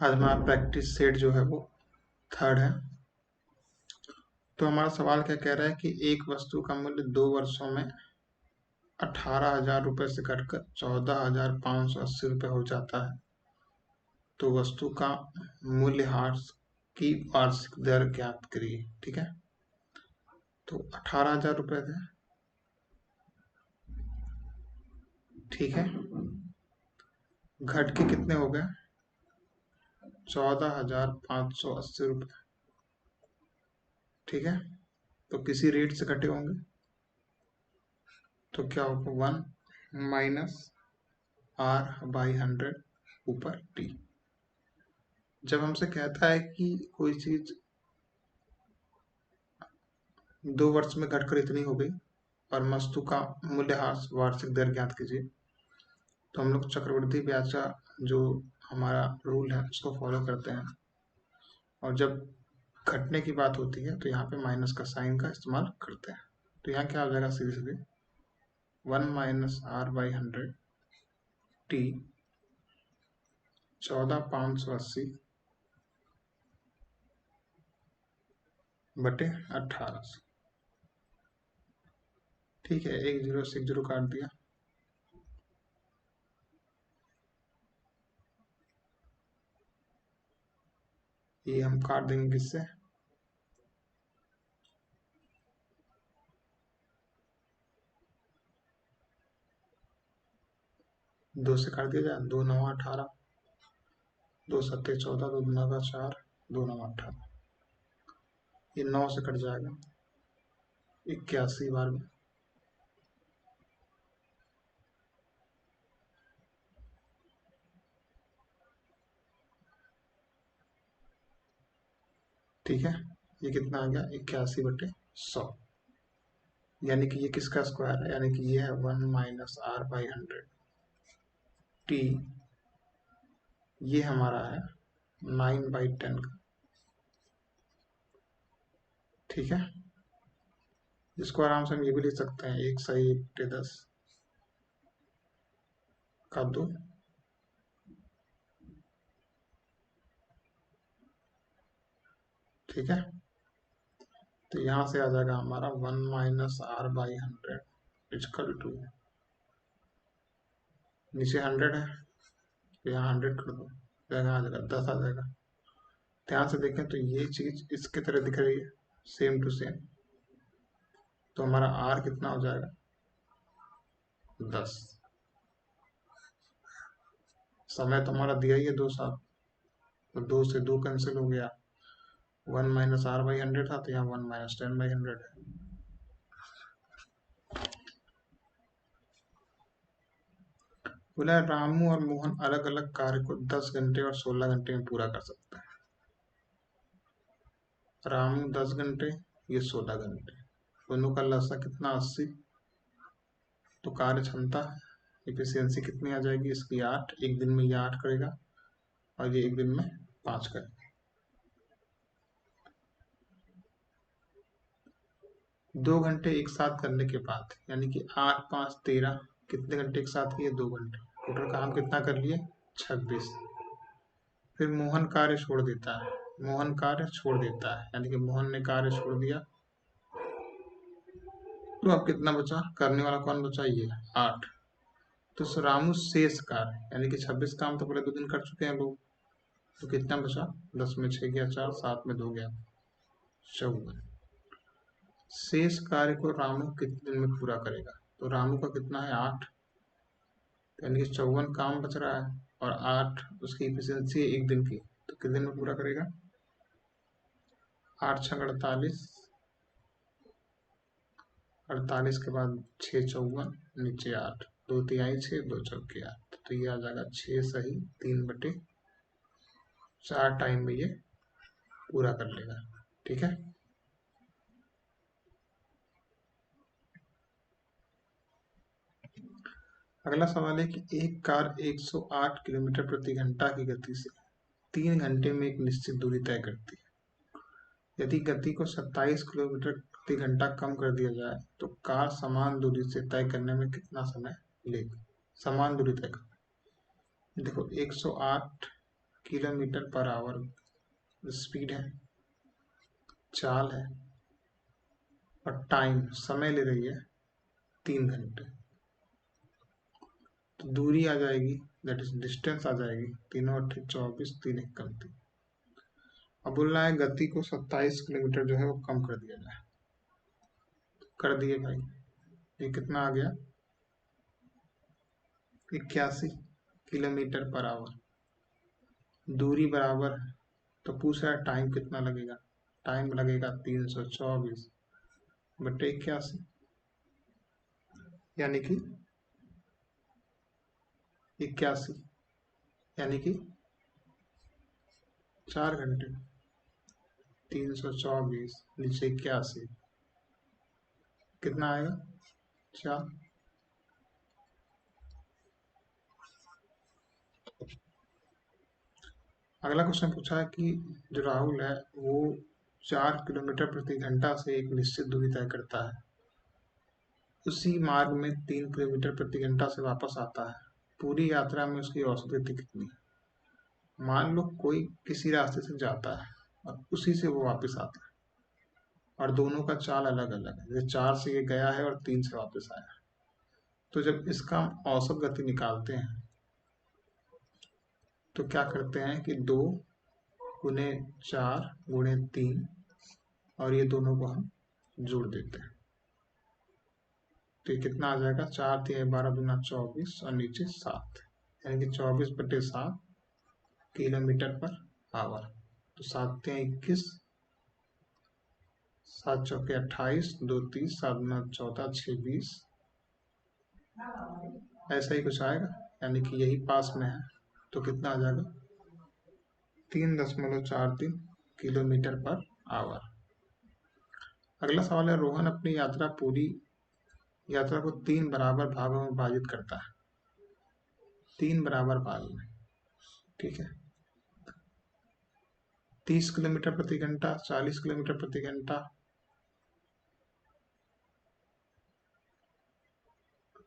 आज हमारा practice set जो है वो थर्ड है। तो हमारा सवाल क्या कह रहा है कि एक वस्तु का मूल्य 2 वर्षों में 18,000 रुपये से घटकर 14,580 रुपये हो जाता है। तो वस्तु का मूल्यह्रास की वार्षिक दर ज्ञात करिए। ठीक है, तो 18,000 रुपये थे। ठीक है, घट के कितने हो गए? 14,580 रुपये। ठीक है, तो किसी रेट से घटे होंगे, तो क्या होगा? 1 - R/100 ऊपर T। जब हमसे कहता है कि कोई चीज 2 वर्ष में घटकर इतनी हो गई और वस्तु का मूल्यह्रास वार्षिक दर ज्ञात कीजिए, तो हम लोग चक्रवृद्धि ब्याज का जो हमारा रूल है उसको फॉलो करते हैं। और जब घटने की बात होती है तो यहाँ पे माइनस का साइन का इस्तेमाल करते हैं। तो यहाँ क्या हो जाएगा? सीधे सीधे 1 - R/100 T 14,580 बटे 1800। ठीक है, एक जीरो से एक जीरो काट दिया। ये हम काट देंगे किससे? 2 से काट दिया जाए। 2 - 9 = 18, 2 × 7 = 14, 2 × 9 = 4, 2 × 9 = 18। ये 9 से कट जाएगा, 81 बार में। ठीक है, ये कितना आ गया? 81/100। यानी कि ये किसका स्क्वायर है? यानी कि ये है 1 - R/100 T। ये हमारा है 9/10 का। ठीक है, इसको आराम से हम ये भी लिख सकते हैं 1 सही 1 बटे 10 का 2। ठीक है, तो यहाँ से आ जाएगा हमारा 1 - R/100 = नीचे 100 है तो यहाँ 100 कर दो, जगह आ जाएगा 10 आ जाएगा। ध्यान से देखें तो ये चीज इसके तरह दिख रही है, सेम टू सेम। तो हमारा R कितना हो जाएगा? 10। समय तो हमारा दिया ही है 2 साल, तो 2 से 2 कैंसिल हो गया। 1 - R/100 था तो यहाँ 1 - 10/100 है। बोला रामू और मोहन अलग अलग कार्य को 10 घंटे और 16 घंटे में पूरा कर सकते हैं। रामू 10 घंटे, ये 16 घंटे, दोनों का लसा कितना? 80। तो कार्य क्षमता इफिशियंसी कितनी आ जाएगी इसकी? 8। एक दिन में ये 8 करेगा और ये एक दिन में 5 करेगा। 2 घंटे एक साथ करने के बाद, यानी कि 8 × 5 = 13, कितने घंटे एक साथ किए? 2 घंटे। टोटल काम कितना कर लिए? 26। फिर मोहन कार्य छोड़ देता है, मोहन कार्य छोड़ देता है, यानी कि मोहन ने कार्य छोड़ दिया। तो अब कितना बचा? करने वाला कौन बचा? ये 8। तो रामू शेष कार्य, यानी कि 26 काम तो पहले 2 दिन कर चुके हैं लोग। तो कितना बचा? 10 में 6 गया 4, 7 में 2 गया 54। शेष कार्य को रामू कितने दिन में पूरा करेगा? तो रामू का कितना है? 8, यानी कि 54 काम बच रहा है और 8 उसकी इफिशियंसी है एक दिन की। तो कितने दिन में पूरा करेगा? 8 × 6 = 48, 48 के बाद 6 × 54, नीचे 8, 2 × 3 = 6, 2 × 4 = 8। तो ये आ जाएगा 6 सही 3/4 टाइम में ये पूरा कर लेगा। ठीक है, अगला सवाल है कि एक कार 108 किलोमीटर प्रति घंटा की गति से 3 घंटे में एक निश्चित दूरी तय करती है। यदि गति को 27 किलोमीटर प्रति घंटा कम कर दिया जाए तो कार समान दूरी से तय करने में कितना समय लेगी? समान दूरी तय कर, देखो 108 किलोमीटर पर आवर स्पीड है, चाल है, और टाइम समय ले रही है 3 घंटे। तो दूरी आ जाएगी, दैट इज डिस्टेंस आ जाएगी, 3×8 = 24, 3×1 = 29। अब बोल रहा है गति को 27 किलोमीटर जो है वो कम कर दिया जाए। कर दिए भाई, ये कितना आ गया, 81 किलोमीटर पर आवर। दूरी बराबर है, तो पूछ रहा है टाइम कितना लगेगा। टाइम लगेगा 324/81, यानी कि 81, यानी कि 4 घंटे। 324 नीचे 81 कितना आएगा, 4। अगला क्वेश्चन पूछा है कि जो राहुल है वो 4 किलोमीटर प्रति घंटा से एक निश्चित दूरी तय करता है, उसी मार्ग में 3 किलोमीटर प्रति घंटा से वापस आता है। पूरी यात्रा में उसकी औसत गति कितनी है। मान लो कोई किसी रास्ते से जाता है और उसी से वो वापस आता है, और दोनों का चाल अलग अलग है। जैसे 4 से ये गया है और 3 से वापस आया, तो जब इसका हम औसत गति निकालते हैं तो क्या करते हैं कि 2×4×3, और ये दोनों को हम जोड़ देते हैं। तो ये कितना आ जाएगा, 4×3=12, 24 और नीचे 7, यानी कि 24/7 किलोमीटर पर आवर। तो 7×3=21, 7×4=28, 2×30, 7×9=14, 6×20, ऐसा ही कुछ आएगा, यानी कि यही पास में है। तो कितना आ जाएगा, 3.43 किलोमीटर पर आवर। अगला सवाल है, रोहन अपनी यात्रा को 3 बराबर भागों में विभाजित करता है। 3 बराबर भाग में, ठीक है। 30 किलोमीटर प्रति घंटा, 40 किलोमीटर प्रति घंटा,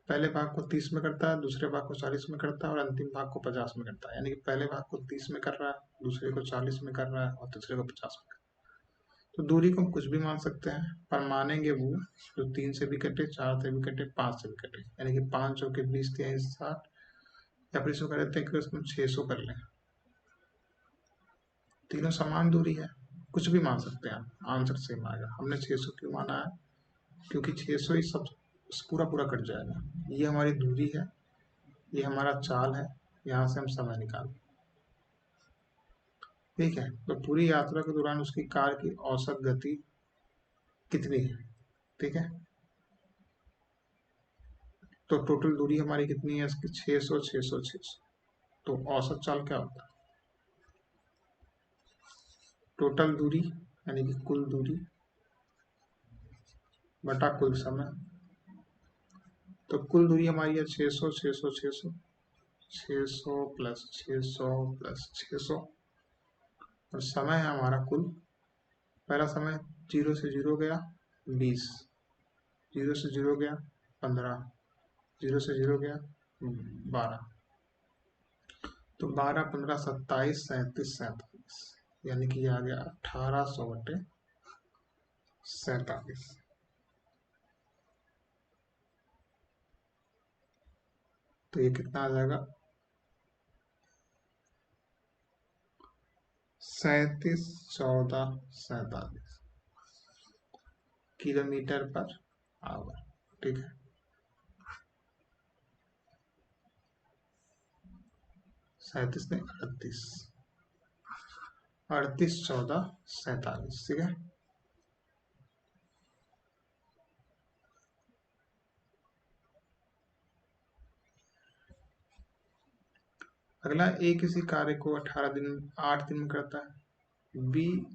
पहले भाग को 30 में करता है, दूसरे भाग को 40 में करता है, और अंतिम भाग को 50 में करता है। यानी कि पहले भाग को 30 में कर रहा है, दूसरे को 40 में कर रहा है, और तीसरे को 50 में कर रहा है। तो दूरी को हम कुछ भी मान सकते हैं, पर मानेंगे वो जो 3 से भी कटे, 4 से भी कटे, 5 से भी कटे। यानी कि 5×4=20, 3×60, या फिर इसको कर देते हैं कि उसको 600 कर लें। तीनों समान दूरी है, कुछ भी मान सकते हैं, आंसर सेम आएगा। हमने 600 क्यों माना है, क्योंकि 600 ही सब पूरा पूरा कट जाएगा। ये हमारी दूरी है, ये हमारा चाल है, यहाँ से हम समय निकाल, ठीक है। तो पूरी यात्रा के दौरान उसकी कार की औसत गति कितनी है, ठीक है। तो टोटल दूरी हमारी कितनी है इसकी, 600 600 600। तो औसत चाल क्या होता है, टोटल दूरी यानी कि कुल दूरी बटा कुल समय। तो कुल दूरी हमारी है 600 600 600, 600 + 600 + 600, और समय है हमारा कुल। पहला समय 0 से 0 गया 20, 0 से 0 गया 15, 0 से 0 गया 12, तो 12 15 27 37 47, यानी कि आ गया 1800/47। तो ये कितना आ जाएगा, 371447 किलोमीटर पर आवर, ठीक है। 37 नहीं, 38, 381447, ठीक है। अगला, ए किसी कार्य को 8 दिन में करता है, बी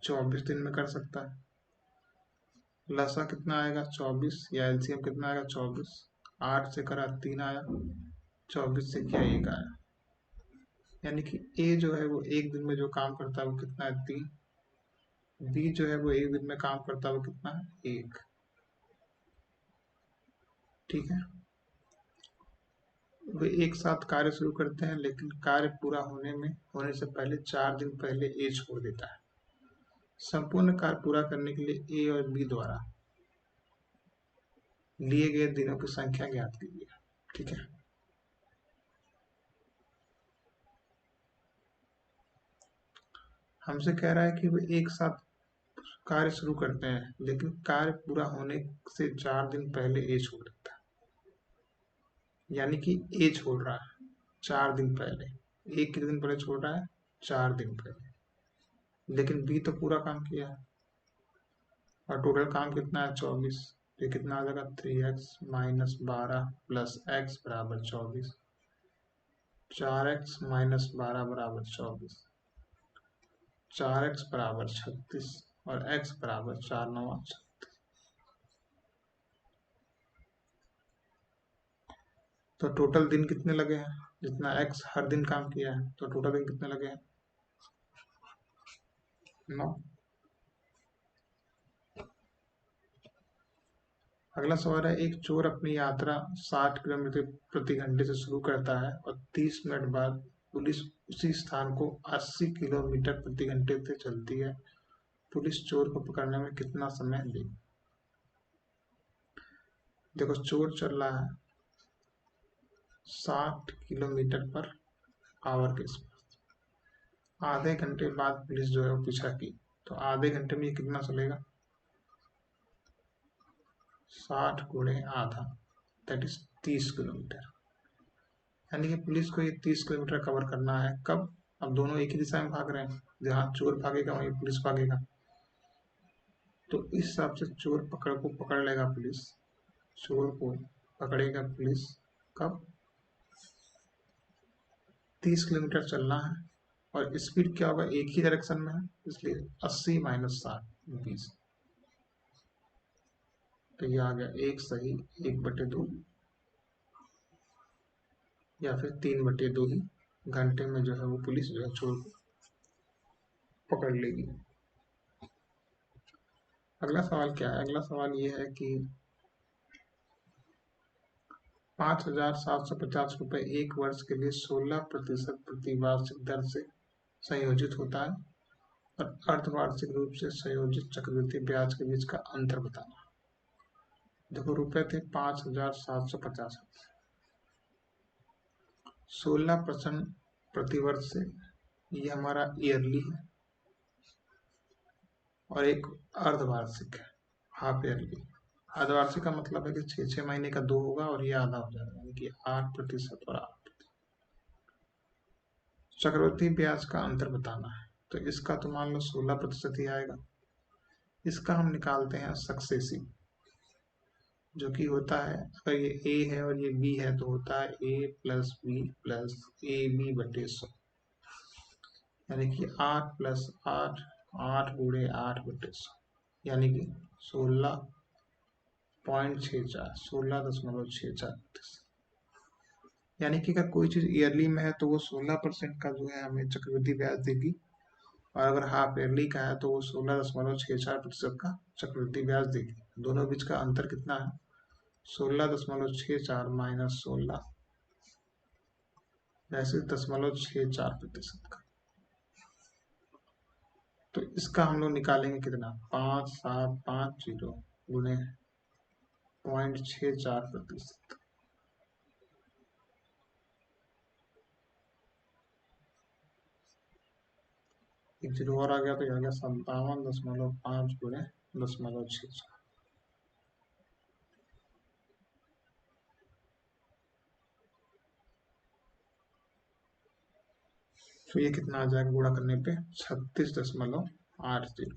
24 दिन में कर सकता है। लसा कितना आएगा, 24, या एलसीएम कितना आएगा, 24। 8 से करा 3 आया, 24 से किया 1 आया, यानी कि ए जो है वो एक दिन में जो काम करता है वो कितना है, 3। बी जो है वो एक दिन में काम करता है वो कितना है, 1, ठीक है। वे एक साथ कार्य शुरू करते हैं, लेकिन कार्य पूरा होने से पहले 4 दिन पहले ए छोड़ देता है। संपूर्ण कार्य पूरा करने के लिए ए और बी द्वारा लिए गए दिनों की संख्या ज्ञात कीजिए। ठीक है, हमसे कह रहा है कि वे एक साथ कार्य शुरू करते हैं, लेकिन कार्य पूरा होने से 4 दिन पहले ए छोड़ देता है। यानी कि ए छोड़ रहा है 4 दिन पहले, ए कितने दिन पहले छोड़ रहा है? 4 दिन पहले। लेकिन बी तो पूरा काम किया है और टोटल काम कितना है? 24। ये कितना आ जाएगा? 3x माइनस 12 प्लस एक्स बराबर 24। 4x माइनस 12 बराबर 24। 4x बराबर 36 और x बराबर 4 9 36। तो टोटल दिन कितने लगे हैं? जितना x हर दिन काम किया है, तो टोटल दिन कितने लगे हैं? 9। अगला सवाल है, एक चोर अपनी यात्रा 60 किलोमीटर प्रति घंटे से शुरू करता है और 30 मिनट बाद पुलिस उसी स्थान को 80 किलोमीटर प्रति घंटे से चलती है। पुलिस चोर को पकड़ने में कितना समय लेगी? देखो, चोर चल रहा है 60 किलोमीटर पर आवर के स्पीड। आधे घंटे बाद पुलिस जो है वो पीछा की, तो आधे घंटे में ये कितना चलेगा? 60 गुणे आधा, दैट इज 30 किलोमीटर। यानी कि पुलिस को ये 30 किलोमीटर कवर करना है। कब? अब दोनों एक ही दिशा में भाग रहे हैं, जहाँ चोर भागेगा वहीं पुलिस भागेगा। तो इस हिसाब से चोर को पकड़ लेगा पुलिस। चोर को पकड़ेगा पुलिस कब? 30 किलोमीटर चलना है और स्पीड क्या होगा? एक ही डायरेक्शन में है, इसलिए 80 माइनस 60 20। तो ये आ गया 1 सही 1/2 या फिर 3/2 ही घंटे में जो है वो पुलिस जो है चोर को पकड़ लेगी। अगला सवाल क्या है? अगला सवाल ये है कि 5,750 रुपये एक वर्ष के लिए 16% प्रति वार्षिक दर से संयोजित होता है और अर्धवार्षिक रूप से संयोजित चक्रवृद्धि ब्याज के बीच का अंतर बताना। देखो, रुपए थे 5,750, 16% प्रतिवर्ष से ये हमारा ईयरली है और एक अर्धवार्षिक है, हाफ ईयरली। अर्धवार्षिक का मतलब है कि 6 महीने का 2 होगा और ये आधा हो जाएगा, यानी कि 8% और 8%। चक्रवृद्धि ब्याज का अंतर बताना है, तो इसका तो मान लो 16% ही आएगा। इसका हम निकालते हैं सक्सेसिव, जो कि होता है, अगर ये ए है और ये बी है तो होता है A plus B plus A B बटे 100, यानी कि 8 प्लस 8 8 गुणे 8/100, यानी कि 16.64 16.64। यानी कि अगर कोई चीज ईयरली में है तो वो 16% का जो है हमें चक्रवृद्धि ब्याज देगी, और अगर हाफ ईयरली का है तो वो 16.64% का चक्रवृद्धि ब्याज देगी। दोनों बीच का अंतर कितना है? 16.64 माइनस 16, वैसे 0.64% का। तो इसका हम लोग निकालेंगे कितना? 5750 गुणे 0.64%। एक जीरो और आ गया तो आ गया 57.5 गुणे 0.64। तो ये कितना आ जाएगा गुणा करने पे? 36.80।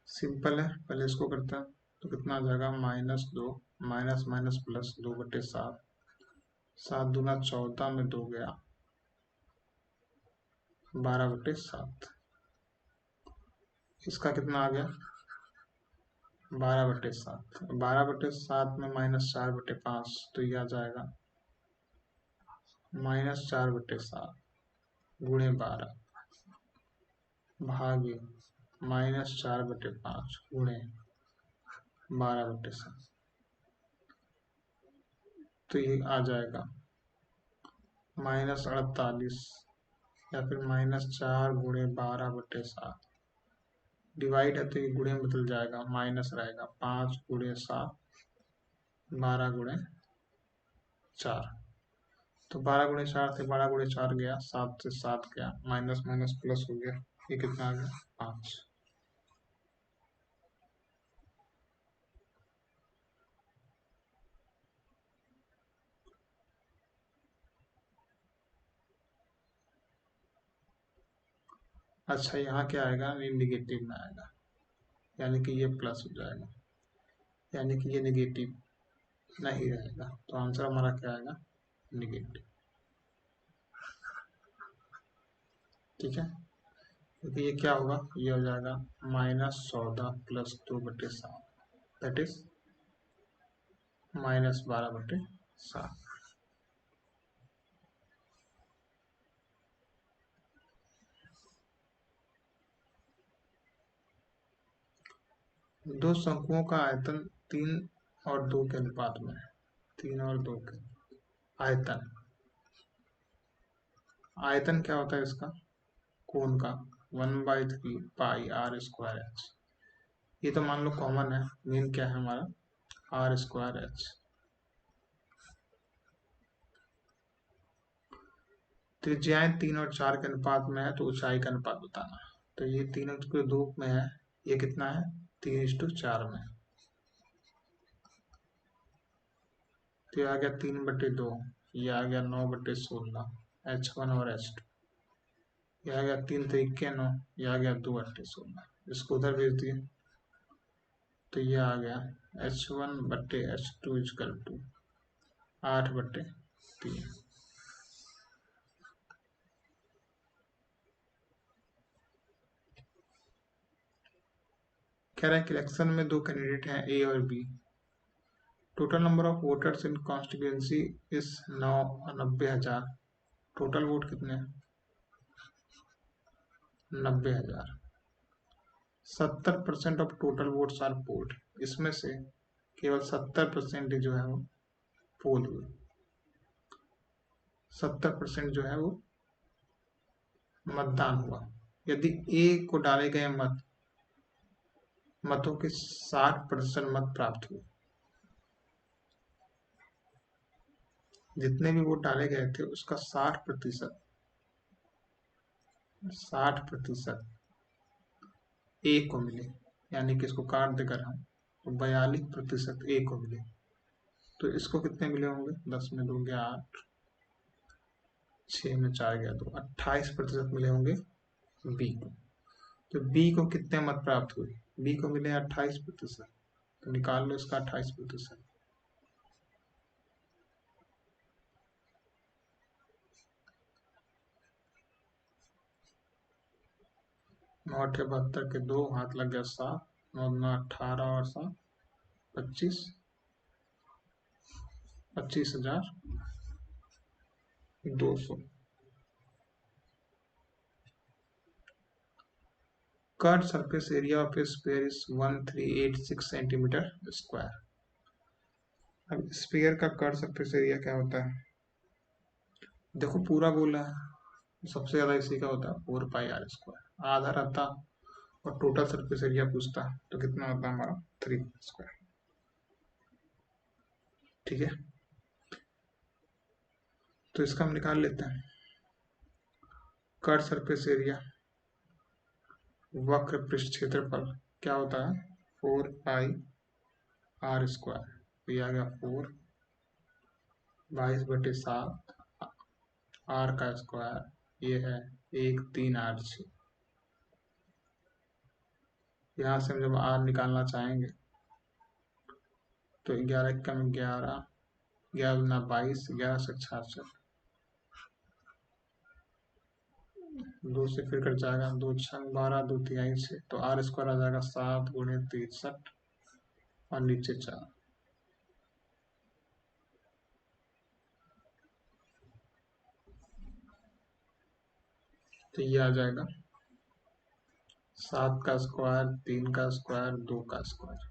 सिंपल है, पहले इसको करते हैं तो कितना आ जाएगा? -2 माइनस माइनस प्लस 2/7, 7 दूना 14 में 2 गया 12/7। इसका कितना आ गया? 12/7। 12/7 में -4/5, तो ये आ जाएगा -4/7 गुणे 12। भागे -4/5 गुणे 12/7, तो ये आ जाएगा -48 या फिर -4 गुणे 12/7। डिवाइड है तो ये गुणे में बदल जाएगा, माइनस रहेगा 5 गुणे 7, 12 गुणे 4। तो 12 गुणे 4 से 12 गुणे 4 गया, 7 से 7 गया, माइनस माइनस प्लस हो गया, ये कितना आ गया 5। अच्छा यहाँ क्या आएगा, ये निगेटिव में आएगा, यानी कि ये प्लस हो जाएगा, यानी कि ये निगेटिव नहीं रहेगा, तो आंसर हमारा क्या आएगा, निगेटिव। ठीक है, क्योंकि ये क्या होगा, ये हो जाएगा -14 + 2/7, दैट इज -12/7। दो शंकुओं का आयतन 3 और 2 के अनुपात में है। 3 और 2 के आयतन, आयतन क्या होता है इसका, कोण का 1/3πr²h। ये तो मान लो कॉमन है, मेन क्या है हमारा r²h। त्रिज्याएं 3 और 4 के अनुपात में है, तो ऊंचाई का अनुपात बताना है। तो ये 3:2 में है, ये कितना है 3:4 में। तो ये आ गया 3/2, ये आ गया 9/16, H1 और H2। ये आ गया 3×3 = 9, ये आ गया 2/16। इसको उधर भेज दिए, तो ये आ गया H1/H2 = 8/3। कह रहा है कि इलेक्शन में 2 कैंडिडेट हैं, ए और B. Total number of voters in constituency is 90,000। Total vote कितने हैं, 90,000। 70% of total votes are polled, इसमें से केवल 70% जो है वो पोल हुए, 70% जो है वो मतदान हुआ। यदि ए को डाले गए मतों के 60% मत प्राप्त हुए, जितने भी वोट डाले गए थे उसका 60% ए को मिले, यानी कि इसको काट देकर हम तो 42% ए को मिले, तो इसको कितने मिले होंगे, 10 में 2 गया 8, 6 में 4 गया 2, 28% मिले होंगे बी को। तो बी को कितने मत प्राप्त हुए, बी को मिले 28%, तो निकाल लो इसका 28%। 9×8 = 72 के 2 हाथ लग गया 7, 9×9 = 18 और 7 25, 25,200। Curve surface area of A sphere is 1386 cm²। अब स्फीयर का कर्व सरफेस एरिया क्या होता है, देखो पूरा बोला है, सबसे ज्यादा इसी का होता है 4πr²। आधा रहता और टोटल सरफेस एरिया पूछता तो कितना होता है हमारा 3πr²। ठीक है, तो इसका हम निकाल लेते हैं। कर्व सरफेस एरिया वक्र पृष्ठ क्षेत्रफल क्या होता है 4πr², तो ये आ गया 4 22/7 r का स्क्वायर, ये है 1386। यहाँ से हम जब r निकालना चाहेंगे तो 11 कम 11, 11×22, 11 से 66, 2 से फिर कट जाएगा, 2×6 = 12, 2×3 = 6, तो r² आ जाएगा 7×63 और नीचे 4। तो ये आ जाएगा 7 का स्क्वायर, 3 का स्क्वायर, 2 का स्क्वायर।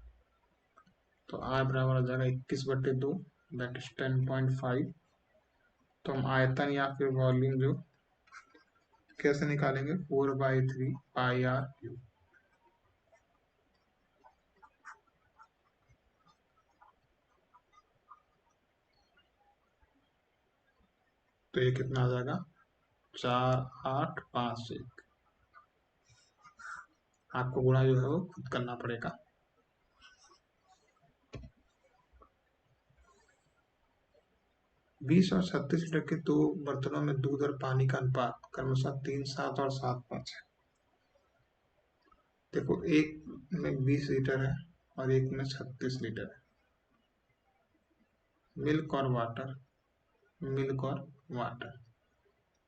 तो आय बराबर आ जाएगा 21/2, दैट इज 10.5। तो हम आयतन या फिर वॉल्यूम जो कैसे निकालेंगे, 4/3 पाई आर क्यूब। तो ये कितना आ जाएगा, 4851। आपको गुणा जो है वो खुद करना पड़ेगा। 20 और 36 लीटर के दो बर्तनों में दूध और पानी का अनुपात क्रमशः 3, 7 और 7:5 है। देखो, एक में 20 लीटर है और एक में 36 लीटर है। मिल्क और वाटर, मिल्क और वाटर,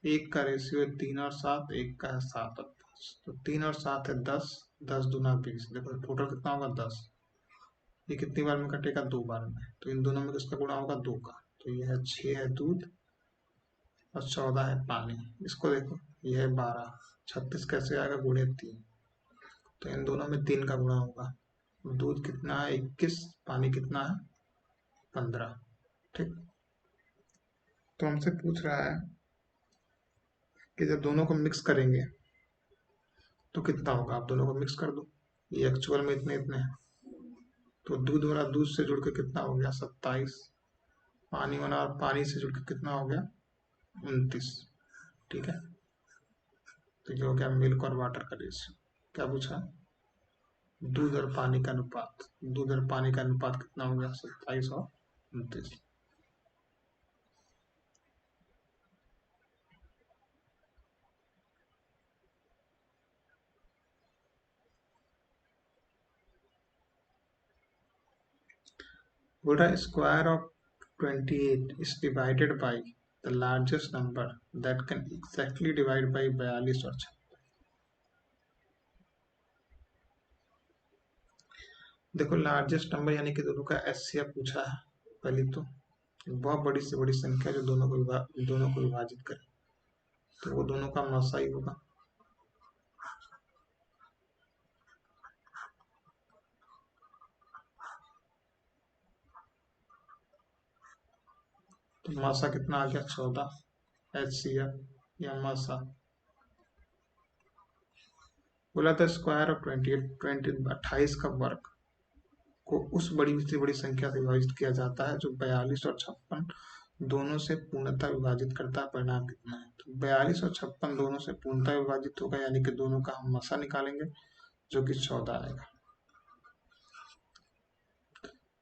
एक का रेशियो 3 और 7, एक का है 7 और 5। तो 3 और 7 है 10, 10×2 = 20। देखो टोटल कितना होगा 10। ये कितनी बार में कटेगा, 2 बार में। तो इन दोनों में किसका गुणा होगा, 2 का। तो ये है 6 है दूध और 14 है पानी। इसको देखो, ये है 12, 36 कैसे आएगा, ×3। तो इन दोनों में 3 का गुणा होगा। दूध कितना है, 21, पानी कितना है, 15। ठीक। तो हमसे पूछ रहा है कि जब दोनों को मिक्स करेंगे तो कितना होगा। आप दोनों को मिक्स कर दो, ये एक्चुअल में इतने इतने हैं। तो दूध वाला दूध से जुड़ के कितना हो गया, 27। पानी वाला पानी से जुड़ के कितना हो गया, 29। ठीक है। तो ये हो गया मिल्क और वाटर का रेशियो। क्या पूछा, दूध और पानी का अनुपात। दूध और पानी का अनुपात कितना हो गया, 27 और 29। बोल रहा है square of 28 is divided by the largest number that can exactly divide by 42 और 56। देखो लार्जेस्ट नंबर यानी कि दोनों का एचसीएफ पूछा है। पहली तो बहुत बड़ी से बड़ी संख्या जो दोनों को विभाजित करे, तो वो दोनों का मसा ही होगा। तो मासा कितना आ गया, 14 एचसीएफ या मासा। बोला था स्क्वायर ऑफ 28 का वर्ग को उस बड़ी से बड़ी संख्या से विभाजित किया जाता है जो 42 और 56 दोनों से पूर्णतः विभाजित करता है। परिणाम कितना है, तो 42 और 56 दोनों से पूर्णतः विभाजित होगा, यानी कि दोनों का हम मसा निकालेंगे जो कि 14 आएगा।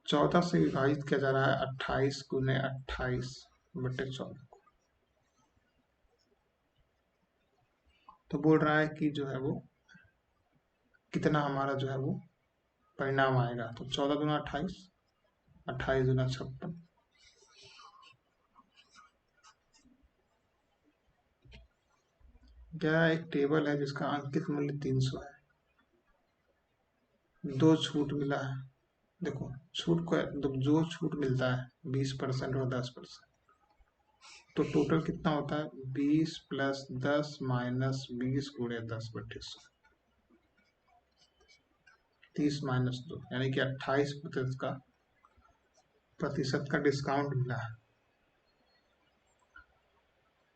14 से विभाजित किया जा रहा है 28 × 28/14 को। तो बोल रहा है कि जो है वो कितना हमारा जो है वो परिणाम आएगा। तो 14×28, 28×56। क्या एक टेबल है जिसका अंकित मूल्य 300 है, दो छूट मिला है। देखो छूट को जो छूट मिलता है 20% और 10%, तो टोटल कितना होता है, 20 + 10 - 20 × 10/100, 30 - 2, यानी कि 28% का डिस्काउंट मिला है।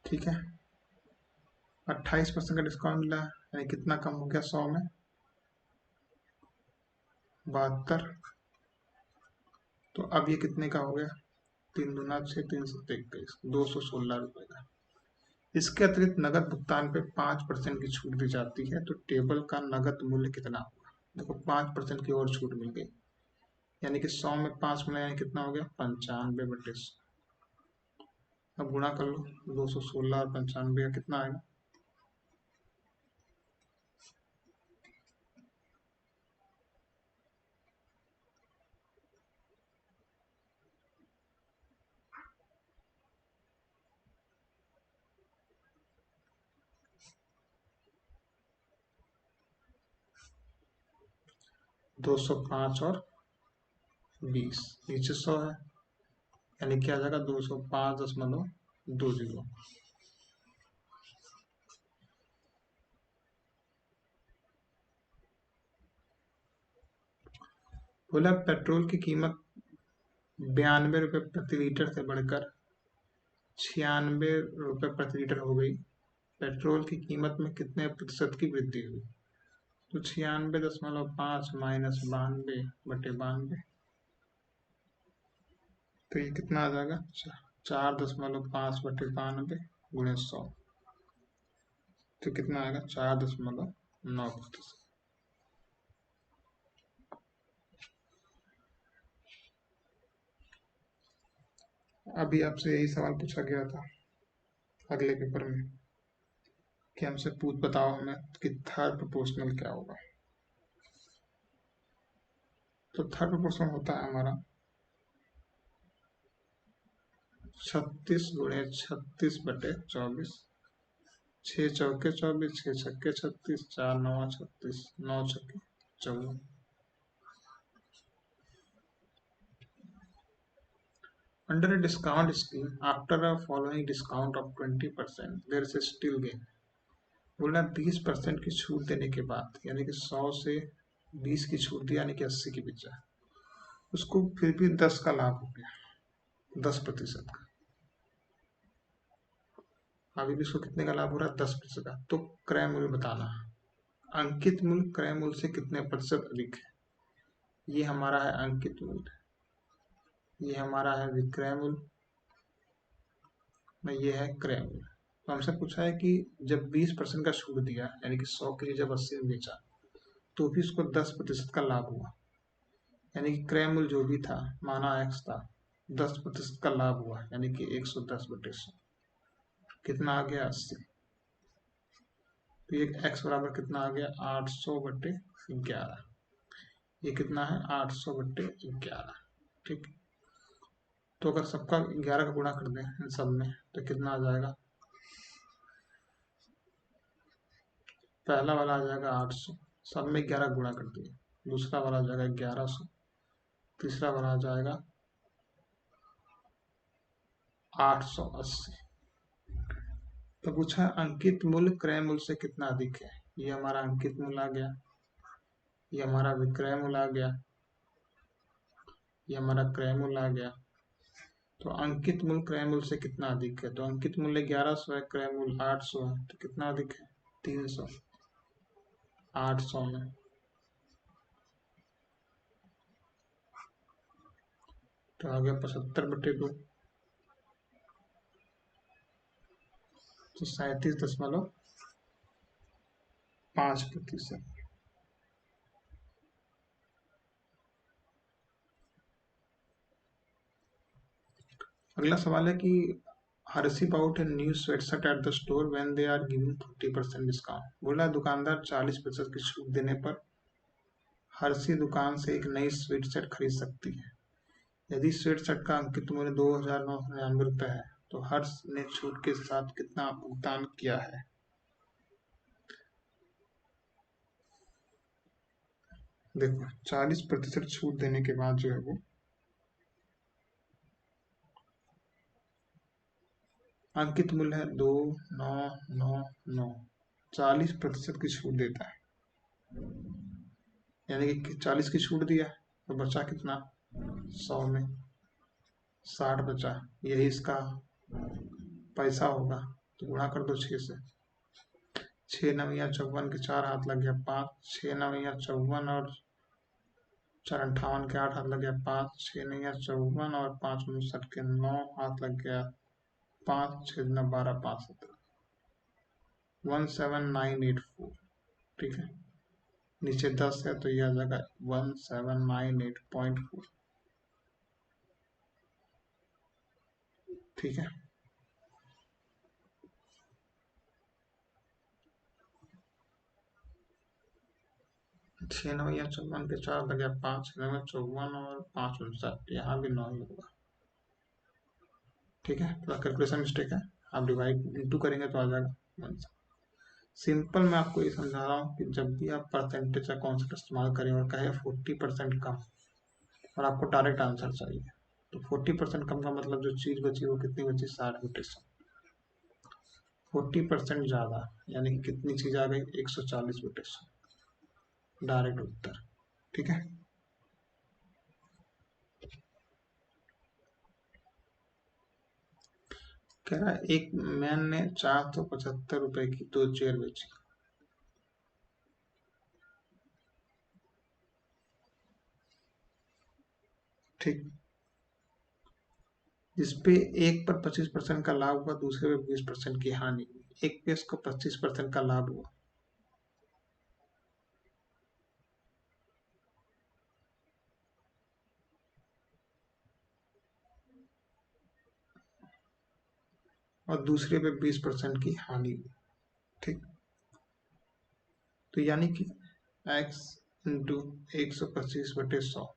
ठीक है, 28% का डिस्काउंट मिला है, यानी कितना कम हो गया, 100 में 72। तो अब ये कितने का हो गया, 3×2 = 6, 3×7 = 21, 216 रुपए का। इसके अतिरिक्त नगद भुगतान पे 5% की छूट दी जाती है। तो टेबल का नगद मूल्य कितना होगा। देखो 5% की और छूट मिल गई, यानी कि 100 में 5 मिला, यानी कितना हो गया, 95/100। अब गुणा कर लो, 216 और 95 का कितना आएगा, 205 और 20, नीचे 100 है, यानी क्या आ जाएगा, 205.20। बोला पेट्रोल की कीमत 92 रुपये प्रति लीटर से बढ़कर 96 रुपये प्रति लीटर हो गई। पेट्रोल की कीमत में कितने प्रतिशत की वृद्धि हुई? तो 96.5 माइनस 92/92, तो ये कितना आ जाएगा? 4.5/92 × 100, तो कितना आएगा? 4.9%। अभी आपसे यही सवाल पूछा गया था अगले पेपर में कि हमसे बताओ हमें कि थर्ड प्रोपोर्शनल क्या होगा। तो थर्ड प्रोपोर्शनल होता है हमारा 36 × 36/24, 6 चौके 24, 6 छक्के 36, 4 9 36, 9 छक्के 54। Under a discount scheme, after a following discount of 20%, there is a still gain. बोला 20% की छूट देने के बाद, यानी कि 100 से 20 की छूट दी, यानी कि 80 की बचा, उसको फिर भी 10 का लाभ हो गया, 10% का। अभी भी उसको कितने का लाभ हो रहा है? 10% का। तो क्रय मूल्य बताना। अंकित मूल्य क्रय मूल्य से कितने प्रतिशत अधिक है? ये हमारा है अंकित मूल्य, ये हमारा है विक्रय मूल्य, ये है क्रय मूल्य। तो हमसे पूछा है कि जब 20% का छूट दिया, यानी कि 100 के लिए जब 80 में बेचा, तो भी उसको 10% का लाभ हुआ, यानी कि क्रय मूल्य जो भी था, माना x था, 10% का लाभ हुआ, यानी कि 110/100, कितना आ गया? 80। तो ये x बराबर कितना आ गया? 800/11। ये कितना है? 800/11। ठीक। तो अगर सबका 11 का गुणा कर दें इन सब में, तो कितना आ जाएगा? पहला वाला आ जाएगा 800, सब में 11 गुणा कर दिए। दूसरा वाला आ जाएगा 1100, तीसरा वाला आ जाएगा 880। तो पूछा अंकित मूल्य क्रय मूल्य से कितना अधिक है। ये हमारा अंकित मूल्य आ गया, ये हमारा विक्रय मूल्य आ गया, ये हमारा क्रय मूल्य आ गया। तो अंकित मूल्य क्रय मूल्य से कितना अधिक है? तो अंकित मूल्य 1100 है, क्रय मूल्य 800 है, तो कितना अधिक है? 300। 800 में तो आ गया 75/2, तो 37.5%। अगला सवाल है कि Harshi bought a new sweatshirt at the store when they are giving 40% discount. बोला दुकानदार 40% की छूट देने पर हर्षी दुकान से एक नई स्वेट शर्ट खरीद सकती है। यदि स्वेट शर्ट का अंकित मूल्य 2,999 है, तो हर्ष ने छूट के साथ कितना भुगतान किया है? देखो 40% छूट देने के बाद जो है वो अंकित मूल्य है 2,999, 40% की छूट देता है, यानी कि 40 की छूट दिया, तो बचा कितना? 100 में 60 बचा, यही इसका पैसा होगा। तो गुणा कर दो 6 से। 6 9 54 के 4 हाथ लग गया 5, 6 9 54 और 4 58 के 8 हाथ लग गया 5, 6 9 54 और 5 59 के 9 हाथ लग गया 5, 6 12 5 17, 17984। ठीक है, नीचे 10 है तो यह आ जाएगा 1798.4। ठीक है, 6 9 54 के 4 लग गया 5, 6 9 54 और 5 59, यहाँ भी 9 ही होगा। ठीक है, थोड़ा कैलकुलेशन मिस्टेक है, आप डिवाइड इंटू करेंगे तो आ जाएगा 1। सिंपल मैं आपको ये समझा रहा हूँ कि जब भी आप परसेंटेज का कॉन्सेप्ट इस्तेमाल करें और कहे 40% कम और आपको डायरेक्ट आंसर चाहिए, तो 40% कम का मतलब जो चीज बची वो कितनी बची? 60 म्यूटेशन। 40% ज्यादा यानी कि कितनी चीज आ गई? 140 म्यूटेशन, डायरेक्ट उत्तर। ठीक है, कह रहा है एक मैन ने 475 रुपए की 2 चेयर बेची। ठीक, जिसपे एक पर 25% का लाभ हुआ, दूसरे पे 20% की हानि हुई। एक पे इसको 25% का लाभ हुआ, और दूसरे पे 20% की हानि हुई। ठीक, तो यानी कि x इंटू 125/100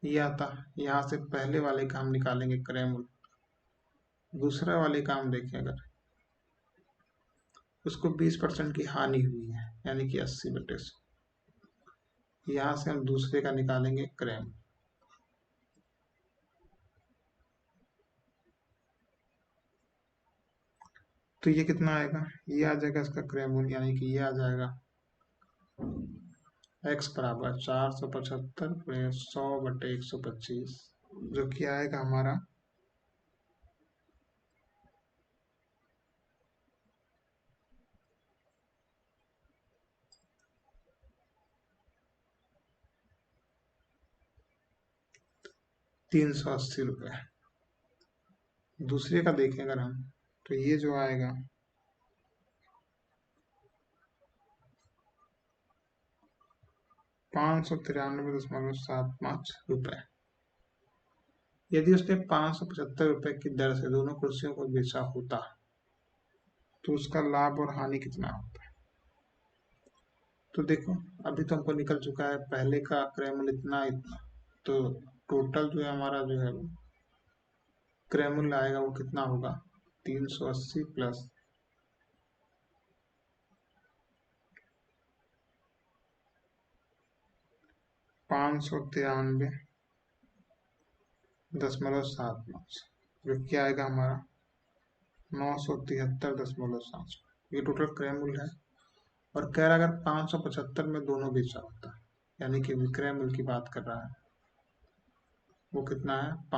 ये आता। यहाँ से पहले वाले का हम निकालेंगे क्रय मूल्य। दूसरा वाले का हम देखें, अगर उसको 20% की हानि हुई है यानी कि 80/100, यहाँ से हम दूसरे का निकालेंगे क्रय मूल्य। तो ये कितना आएगा, ये आ जाएगा इसका क्रय मूल्य, यानी कि ये आ जाएगा x बराबर 475/100/125, जो कि आएगा हमारा 380 रुपये। दूसरे का देखें अगर हम, तो ये जो आएगा 593.75 रुपये। यदि उसने 575 रुपये की दर से दोनों कुर्सियों को बेचा होता तो उसका लाभ और हानि कितना होता। तो देखो, अभी तो हमको निकल चुका है पहले का क्रय मूल्य इतना इतना, तो टोटल जो है हमारा जो है वो क्रय मूल्य आएगा वो कितना होगा, 380 प्लस 593.75, जो क्या आएगा हमारा 973.7। ये टोटल क्रय मूल्य है। और कह रहा अगर 575 में दोनों बेचा होता, यानी कि विक्रय मूल्य की बात कर रहा है, वो कितना है